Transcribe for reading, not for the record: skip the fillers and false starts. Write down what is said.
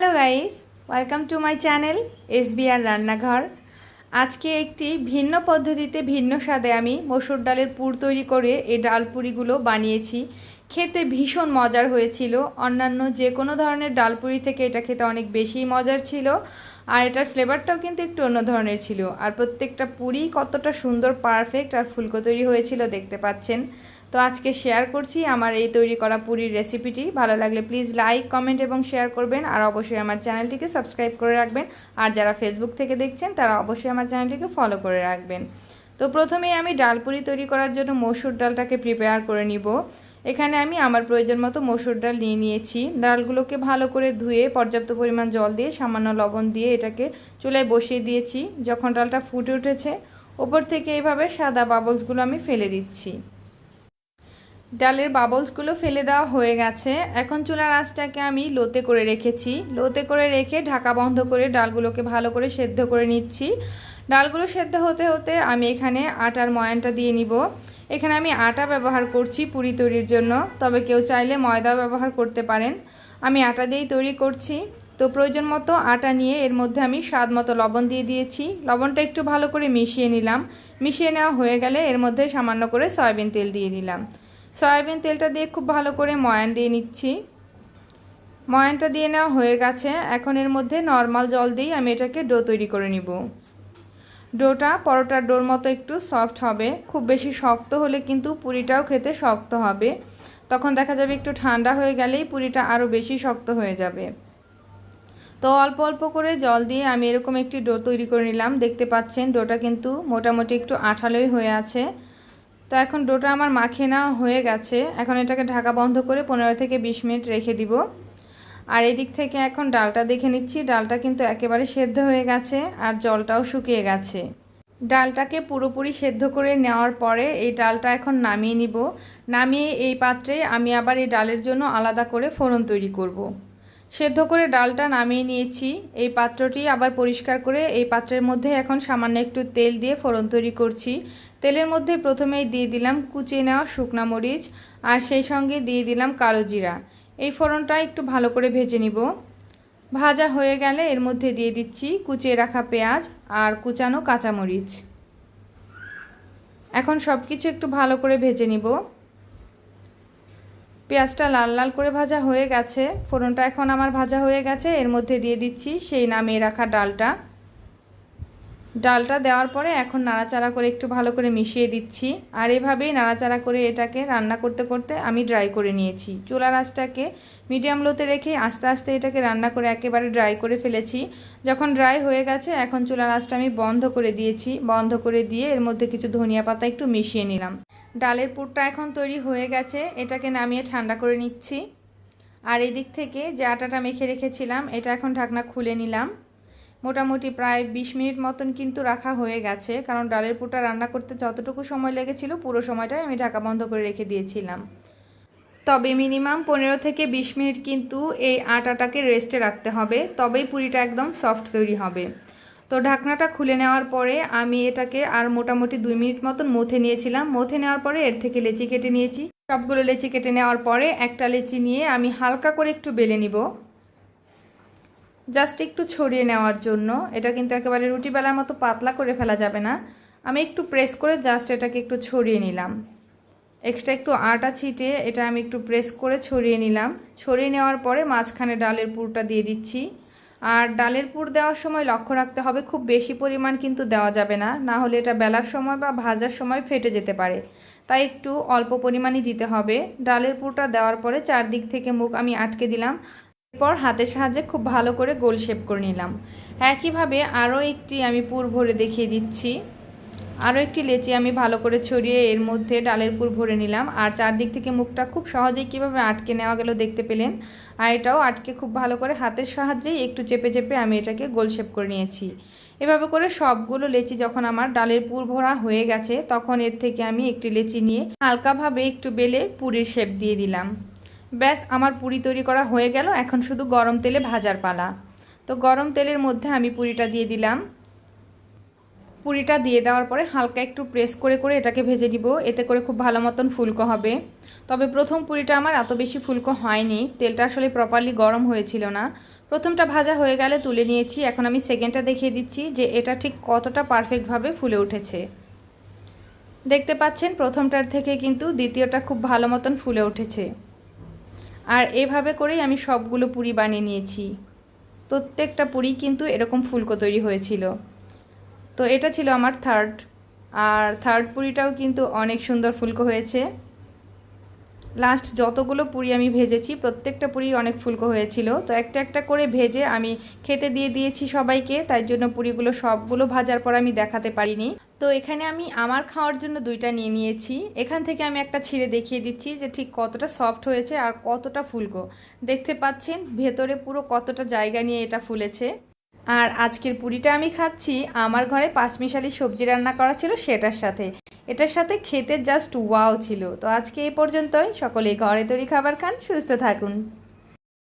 Hello guys, welcome to my channel SBR রান্নাঘর। আজকে একটি ভিন্ন পদ্ধতিতে ভিন্ন স্বাদে আমি মসুর ডালের পুর তৈরি করে এই ডাল পুরিগুলো বানিয়েছি। খেতে ভীষণ মজার হয়েছিল। অন্যান্য যে কোনো ধরনের ডাল পুরি থেকে এটা খেতে অনেক বেশি মজার ছিল, আর এটার ফ্লেভারটাও কিন্তু একটু অন্য ধরনের ছিল। আর প্রত্যেকটা পুরি কতটা সুন্দর, পারফেক্ট আর ফুলকো তৈরি হয়েছিল দেখতে পাচ্ছেন। তো আজকে শেয়ার করছি আমার এই তৈরি করা পুরির রেসিপিটি। ভালো লাগলে প্লিজ লাইক, কমেন্ট এবং শেয়ার করবেন, আর অবশ্যই আমার চ্যানেলটিকে সাবস্ক্রাইব করে রাখবেন। আর যারা ফেসবুক থেকে দেখছেন তারা অবশ্যই আমার চ্যানেলটিকে ফলো করে রাখবেন। তো প্রথমেই আমি ডাল পুরি তৈরি করার জন্য মসুর ডালটাকে প্রিপেয়ার করে নিব। এখানে আমি আমার প্রয়োজন মতো মসুর ডাল নিয়ে নিয়েছি। ডালগুলোকে ভালো করে ধুয়ে পর্যাপ্ত পরিমাণ জল দিয়ে সামান্য লবণ দিয়ে এটাকে চুলায় বসিয়ে দিয়েছি। যখন ডালটা ফুটে উঠেছে, ওপর থেকে এইভাবে সাদা বাবলসগুলো আমি ফেলে দিচ্ছি। ডালের বাবলসগুলো ফেলে দেওয়া হয়ে গেছে। এখন চুলার আঁচটাকে আমি লোতে করে রেখেছি। লোতে করে রেখে ঢাকা বন্ধ করে ডালগুলোকে ভালো করে সেদ্ধ করে নিচ্ছি। ডালগুলো সেদ্ধ হতে হতে আমি এখানে আটার ময়ানটা দিয়ে নিব। এখানে আমি আটা ব্যবহার করছি পুরি তৈরির জন্য, তবে কেউ চাইলে ময়দা ব্যবহার করতে পারেন। আমি আটা দিয়েই তৈরি করছি। তো প্রয়োজন মতো আটা নিয়ে এর মধ্যে আমি স্বাদ মতো লবণ দিয়ে দিয়েছি। লবণটা একটু ভালো করে মিশিয়ে নিলাম। মিশিয়ে নেওয়া হয়ে গেলে এর মধ্যে সামান্য করে সয়াবিন তেল দিয়ে দিলাম। সয়াবিন তেলটা দিয়ে খুব ভালো করে ময়ান দিয়ে নিচ্ছি। ময়ানটা দিয়ে নেওয়া হয়ে গেছে। এখন এর মধ্যে নর্মাল জল দিয়ে আমি এটাকে ডো তৈরি করে নিব। ডোটা পরোটার ডোর মতো একটু সফট হবে। খুব বেশি শক্ত হলে কিন্তু পুরিটাও খেতে শক্ত হবে। তখন দেখা যাবে একটু ঠান্ডা হয়ে গেলেই পুরিটা আরও বেশি শক্ত হয়ে যাবে। তো অল্প অল্প করে জল দিয়ে আমি এরকম একটি ডো তৈরি করে নিলাম। দেখতে পাচ্ছেন ডোটা কিন্তু মোটামুটি একটু আঠালোই হয়ে আছে। তো এখন ডোটা আমার মাখিয়ে নেওয়া হয়ে গেছে। এখন এটাকে ঢাকা বন্ধ করে 15 থেকে 20 মিনিট রেখে দিব। আর এই দিক থেকে এখন ডালটা দেখে নিচ্ছি। ডালটা কিন্তু একেবারে সেদ্ধ হয়ে গেছে আর জলটাও শুকিয়ে গেছে। ডালটাকে পুরোপুরি সেদ্ধ করে নেওয়ার পরে এই ডালটা এখন নামিয়ে নিব। নামিয়ে এই পাত্রে আমি আবার এই ডালের জন্য আলাদা করে ফোড়ন তৈরি করব। সেদ্ধ করে ডালটা নামিয়ে নিয়েছি। এই পাত্রটি আবার পরিষ্কার করে এই পাত্রের মধ্যে এখন সামান্য একটু তেল দিয়ে ফোড়ন তৈরি করছি। তেলের মধ্যে প্রথমেই দিয়ে দিলাম কুচিয়ে নেওয়া শুকনা মরিচ, আর সেই সঙ্গে দিয়ে দিলাম কালো জিরা। এই ফোড়নটা একটু ভালো করে ভেজে নিব। ভাজা হয়ে গেলে এর মধ্যে দিয়ে দিচ্ছি কুচিয়ে রাখা পেঁয়াজ আর কুচানো কাঁচামরিচ। এখন সব কিছু একটু ভালো করে ভেজে নিব। পেঁয়াজটা লাল লাল করে ভাজা হয়ে গেছে। ফোড়নটা এখন আমার ভাজা হয়ে গেছে। এর মধ্যে দিয়ে দিচ্ছি সেই নামিয়ে রাখা ডালটা। ডালটা দেওয়ার পরে এখন নাড়াচাড়া করে একটু ভালো করে মিশিয়ে দিচ্ছি। আর এভাবেই নাড়াচাড়া করে এটাকে রান্না করতে করতে আমি ড্রাই করে নিয়েছি। চুলার আঁচটাকে মিডিয়াম লোতে রেখে আস্তে আস্তে এটাকে রান্না করে একেবারে ড্রাই করে ফেলেছি। যখন ড্রাই হয়ে গেছে এখন চুলার আঁচটা আমি বন্ধ করে দিয়েছি। বন্ধ করে দিয়ে এর মধ্যে কিছু ধনিয়া পাতা একটু মিশিয়ে নিলাম। ডালের পুরটা এখন তৈরি হয়ে গেছে। এটাকে নামিয়ে ঠান্ডা করে নিচ্ছি। আর এই দিক থেকে যে আটাটা মেখে রেখেছিলাম এটা এখন ঢাকনা খুলে নিলাম। মোটামুটি প্রায় 20 মিনিট মতন কিন্তু রাখা হয়ে গেছে, কারণ ডালের পুরটা রান্না করতে যতটুকু সময় লেগেছিল পুরো সময়টাই আমি ঢাকা বন্ধ করে রেখে দিয়েছিলাম। তবে মিনিমাম 15 থেকে 20 মিনিট কিন্তু এই আটাটাকে রেস্টে রাখতে হবে, তবেই পুরিটা একদম সফট তৈরি হবে। তো ঢাকনাটা খুলে নেওয়ার পরে আমি এটাকে আর মোটামুটি 2 মিনিট মতন মথে নিয়েছিলাম। মথে নেওয়ার পরে এর থেকে লেচি কেটে নিয়েছি। সবগুলো লেচি কেটে নেওয়ার পরে একটা লেচি নিয়ে আমি হালকা করে একটু বেলে নিব, জাস্ট একটু ছড়িয়ে নেওয়ার জন্য। এটা কিন্তু একেবারে রুটি বেলার মতো পাতলা করে ফেলা যাবে না। আমি একটু প্রেস করে জাস্ট এটাকে একটু ছড়িয়ে নিলাম। এক্সট্রা একটু আটা ছিটিয়ে এটা আমি একটু প্রেস করে ছড়িয়ে নিলাম। ছড়িয়ে নেওয়ার পরে মাঝখানে ডালের পুরটা দিয়ে দিচ্ছি। আর ডালের পুর দেওয়ার সময় লক্ষ্য রাখতে হবে খুব বেশি পরিমাণ কিন্তু দেওয়া যাবে না, না হলে এটা বেলার সময় বা ভাজার সময় ফেটে যেতে পারে। তাই একটু অল্প পরিমাণই দিতে হবে। ডালের পুরটা দেওয়ার পরে চারদিক থেকে মুখ আমি আটকে দিলাম। এরপর হাতের সাহায্যে খুব ভালো করে গোল শেপ করে নিলাম। একইভাবে আরও একটি আমি পুর ভরে দেখিয়ে দিচ্ছি। আরও একটি লেচি আমি ভালো করে ছড়িয়ে এর মধ্যে ডালের পুর ভরে নিলাম। আর চারদিক থেকে মুখটা খুব সহজেই কীভাবে আটকে নেওয়া গেল দেখতে পেলেন। আর এটাও আটকে খুব ভালো করে হাতের সাহায্যেই একটু চেপে চেপে আমি এটাকে গোল শেপ করে নিয়েছি। এভাবে করে সবগুলো লেচি যখন আমার ডালের পুর ভরা হয়ে গেছে তখন এর থেকে আমি একটি লেচি নিয়ে হালকাভাবে একটু বেলে পুরির শেপ দিয়ে দিলাম। ব্যাস, আমার পুরি তৈরি করা হয়ে গেল। এখন শুধু গরম তেলে ভাজার পালা। তো গরম তেলের মধ্যে আমি পুরিটা দিয়ে দিলাম। পুরিটা দিয়ে দেওয়ার পরে হালকা একটু প্রেস করে করে এটাকে ভেজে দিব। এতে করে খুব ভালো মতন ফুলকো হবে। তবে প্রথম পুরিটা আমার এত বেশি ফুলকো হয়নি, তেলটা আসলে প্রপারলি গরম হয়েছিল না। প্রথমটা ভাজা হয়ে গেলে তুলে নিয়েছি। এখন আমি সেকেন্ডটা দেখিয়ে দিচ্ছি যে এটা ঠিক কতটা পারফেক্টভাবে ফুলে উঠেছে। দেখতে পাচ্ছেন প্রথমটার থেকে কিন্তু দ্বিতীয়টা খুব ভালো মতন ফুলে উঠেছে। আর এভাবে করেই আমি সবগুলো পুরি বানিয়ে নিয়েছি। প্রত্যেকটা পুরি কিন্তু এরকম ফুলকো তৈরি হয়েছিল। তো এটা ছিল আমার থার্ড পুরিটাও কিন্তু অনেক সুন্দর ফুলকো হয়েছে। লাস্ট যতগুলো পুরি আমি ভেজেছি প্রত্যেকটা পুরি অনেক ফুলকো হয়েছিল। তো একটা একটা করে ভেজে আমি খেতে দিয়ে দিয়েছি সবাইকে, তাই জন্য পুরিগুলো সবগুলো ভাজার পর আমি দেখাতে পারিনি। তো এখানে আমি আমার খাওয়ার জন্য দুইটা নিয়ে নিয়েছি। এখান থেকে আমি একটা ছিঁড়ে দেখিয়ে দিচ্ছি যে ঠিক কতটা সফট হয়েছে আর কতটা ফুলকো। দেখতে পাচ্ছেন ভেতরে পুরো কতটা জায়গা নিয়ে এটা ফুলেছে। আর আজকের পুরিটা আমি খাচ্ছি আমার ঘরে পাঁচমিশালি সবজি রান্না করা ছিল সেটার সাথে। এটার সাথে খেতে জাস্ট ওয়াও ছিল। তো আজকে এই পর্যন্তই। সকলেই ঘরে তৈরি খাবার খান, সুস্থ থাকুন।